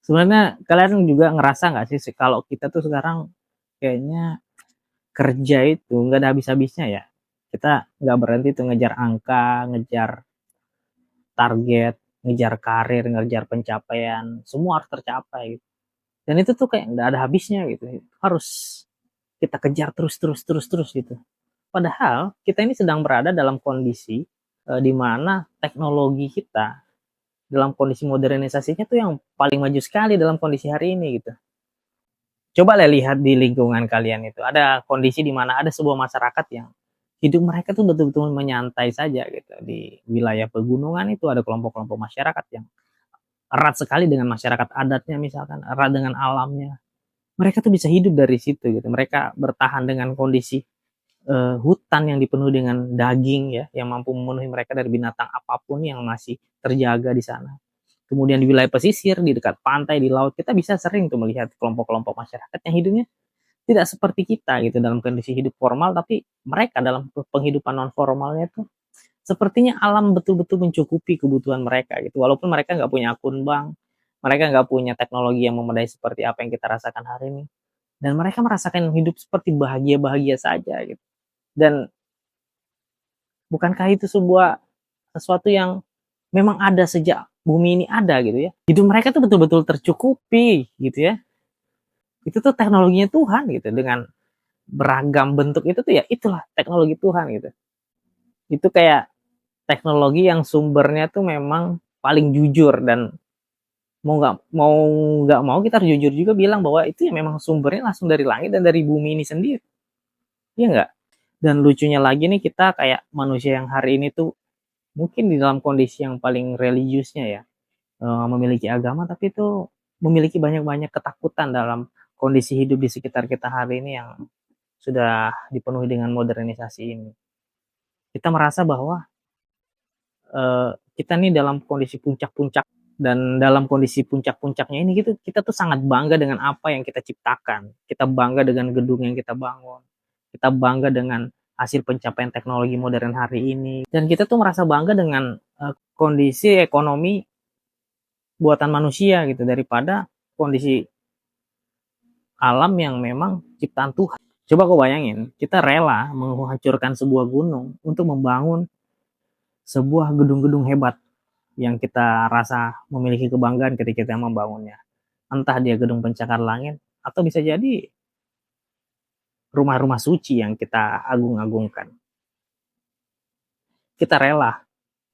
Sebenarnya kalian juga ngerasa nggak sih kalau kita tuh sekarang kayaknya kerja itu nggak ada habis-habisnya ya. Kita nggak berhenti tuh ngejar angka, ngejar target, ngejar karir, ngejar pencapaian, semua harus tercapai. Dan itu tuh kayak nggak ada habisnya gitu. Harus kita kejar terus terus terus terus gitu. Padahal kita ini sedang berada dalam kondisi di mana teknologi kita dalam kondisi modernisasinya tuh yang paling maju sekali dalam kondisi hari ini gitu. Coba lihat di lingkungan kalian itu. Ada kondisi di mana ada sebuah masyarakat yang hidup mereka tuh betul-betul menyantai saja gitu. Di wilayah pegunungan itu ada kelompok-kelompok masyarakat yang erat sekali dengan masyarakat adatnya misalkan, erat dengan alamnya. Mereka tuh bisa hidup dari situ gitu. Mereka bertahan dengan kondisi hutan yang dipenuhi dengan daging ya, yang mampu memenuhi mereka dari binatang apapun yang masih terjaga di sana. Kemudian di wilayah pesisir, di dekat pantai, di laut, kita bisa sering tuh melihat kelompok-kelompok masyarakat yang hidupnya tidak seperti kita gitu dalam kondisi hidup formal, tapi mereka dalam penghidupan non formalnya tuh sepertinya alam betul-betul mencukupi kebutuhan mereka gitu. Walaupun mereka nggak punya akun bank, mereka nggak punya teknologi yang memadai seperti apa yang kita rasakan hari ini. Dan mereka merasakan hidup seperti bahagia-bahagia saja gitu. Dan bukankah itu sebuah sesuatu yang memang ada sejak bumi ini ada gitu ya. Hidup mereka tuh betul-betul tercukupi gitu ya. Itu tuh teknologinya Tuhan gitu dengan beragam bentuk itu tuh ya itulah teknologi Tuhan gitu. Itu kayak teknologi yang sumbernya tuh memang paling jujur dan mau nggak mau kita harus jujur juga bilang bahwa itu ya memang sumbernya langsung dari langit dan dari bumi ini sendiri. Iya nggak? Dan lucunya lagi nih kita kayak manusia yang hari ini tuh mungkin di dalam kondisi yang paling religiusnya ya, memiliki agama tapi itu memiliki banyak-banyak ketakutan dalam kondisi hidup di sekitar kita hari ini yang sudah dipenuhi dengan modernisasi ini. Kita merasa bahwa kita nih dalam kondisi puncak-puncak dan dalam kondisi puncak-puncaknya ini gitu kita tuh sangat bangga dengan apa yang kita ciptakan. Kita bangga dengan gedung yang kita bangun. Kita bangga dengan hasil pencapaian teknologi modern hari ini dan kita tuh merasa bangga dengan kondisi ekonomi buatan manusia gitu daripada kondisi alam yang memang ciptaan Tuhan. Coba kau bayangin, kita rela menghancurkan sebuah gunung untuk membangun sebuah gedung-gedung hebat yang kita rasa memiliki kebanggaan ketika kita membangunnya. Entah dia gedung pencakar langit, atau bisa jadi rumah-rumah suci yang kita agung-agungkan. Kita rela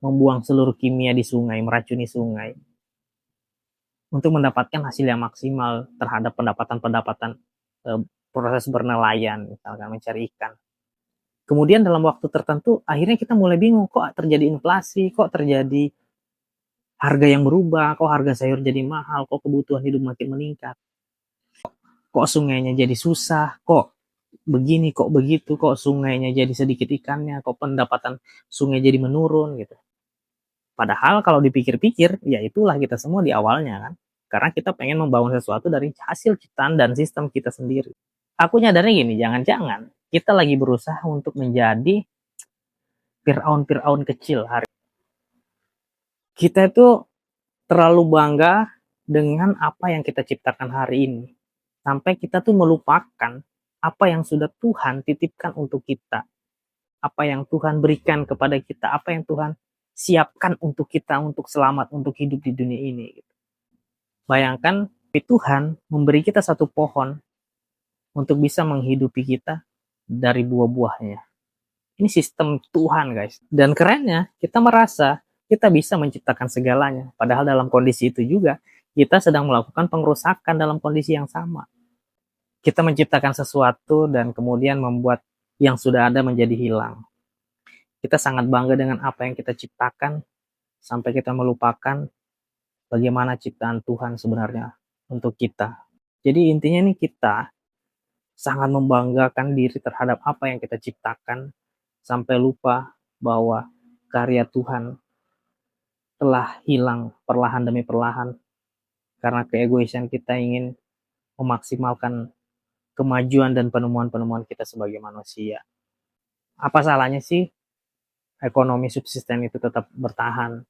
membuang seluruh kimia di sungai, meracuni sungai, untuk mendapatkan hasil yang maksimal terhadap pendapatan-pendapatan proses bernelayan, misalkan mencari ikan. Kemudian dalam waktu tertentu, akhirnya kita mulai bingung, kok terjadi inflasi, kok terjadi harga yang berubah, kok harga sayur jadi mahal, kok kebutuhan hidup makin meningkat, kok sungainya jadi susah, kok begini, kok begitu, kok sungainya jadi sedikit ikannya, kok pendapatan sungai jadi menurun gitu. Padahal kalau dipikir-pikir, ya itulah kita semua di awalnya kan. Karena kita pengen membangun sesuatu dari hasil ciptaan dan sistem kita sendiri. Aku nyadarnya gini, jangan-jangan kita lagi berusaha untuk menjadi Fir'aun-Fir'aun kecil hari. Kita itu terlalu bangga dengan apa yang kita ciptakan hari ini. Sampai kita tuh melupakan apa yang sudah Tuhan titipkan untuk kita. Apa yang Tuhan berikan kepada kita. Apa yang Tuhan siapkan untuk kita, untuk selamat, untuk hidup di dunia ini. Bayangkan, Tuhan memberi kita satu pohon untuk bisa menghidupi kita dari buah-buahnya. Ini sistem Tuhan guys. Dan kerennya kita merasa kita bisa menciptakan segalanya. Padahal dalam kondisi itu juga kita sedang melakukan pengerusakan dalam kondisi yang sama. Kita menciptakan sesuatu dan kemudian membuat yang sudah ada menjadi hilang. Kita sangat bangga dengan apa yang kita ciptakan sampai kita melupakan bagaimana ciptaan Tuhan sebenarnya untuk kita. Jadi intinya nih kita sangat membanggakan diri terhadap apa yang kita ciptakan sampai lupa bahwa karya Tuhan telah hilang perlahan demi perlahan karena keegoisan kita ingin memaksimalkan kemajuan dan penemuan-penemuan kita sebagai manusia. Apa salahnya sih ekonomi subsisten itu tetap bertahan?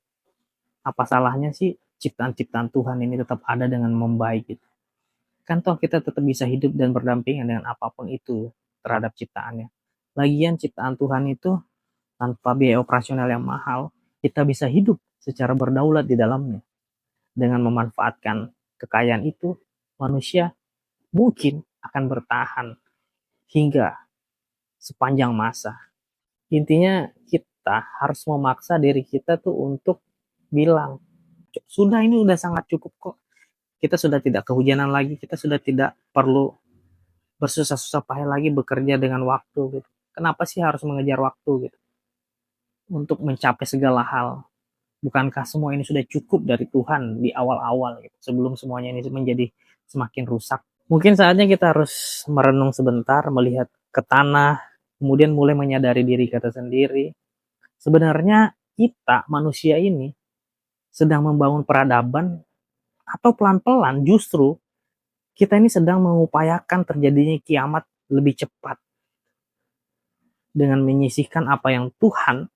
Apa salahnya sih ciptaan-ciptaan Tuhan ini tetap ada dengan membaik gitu. Kan toh kita tetap bisa hidup dan berdampingan dengan apapun itu terhadap ciptaannya. Lagian ciptaan Tuhan itu tanpa biaya operasional yang mahal, kita bisa hidup secara berdaulat di dalamnya. Dengan memanfaatkan kekayaan itu, manusia mungkin akan bertahan hingga sepanjang masa. Intinya kita harus memaksa diri kita tuh untuk bilang, sudah ini udah sangat cukup kok. Kita sudah tidak kehujanan lagi, kita sudah tidak perlu bersusah-susah payah lagi bekerja dengan waktu gitu. Kenapa sih harus mengejar waktu gitu? Untuk mencapai segala hal. Bukankah semua ini sudah cukup dari Tuhan di awal-awal gitu, sebelum semuanya ini menjadi semakin rusak. Mungkin saatnya kita harus merenung sebentar, melihat ke tanah, kemudian mulai menyadari diri kita sendiri. Sebenarnya kita manusia ini sedang membangun peradaban atau pelan-pelan justru kita ini sedang mengupayakan terjadinya kiamat lebih cepat dengan menyisihkan apa yang Tuhan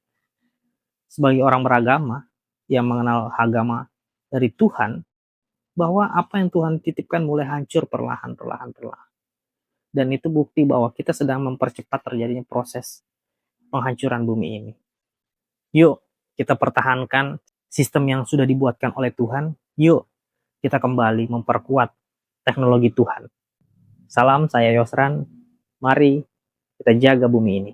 sebagai orang beragama yang mengenal agama dari Tuhan, bahwa apa yang Tuhan titipkan mulai hancur perlahan-perlahan. Dan itu bukti bahwa kita sedang mempercepat terjadinya proses penghancuran bumi ini. Yuk, kita pertahankan sistem yang sudah dibuatkan oleh Tuhan. Yuk, kita kembali memperkuat teknologi Tuhan. Salam, saya Yosran. Mari kita jaga bumi ini.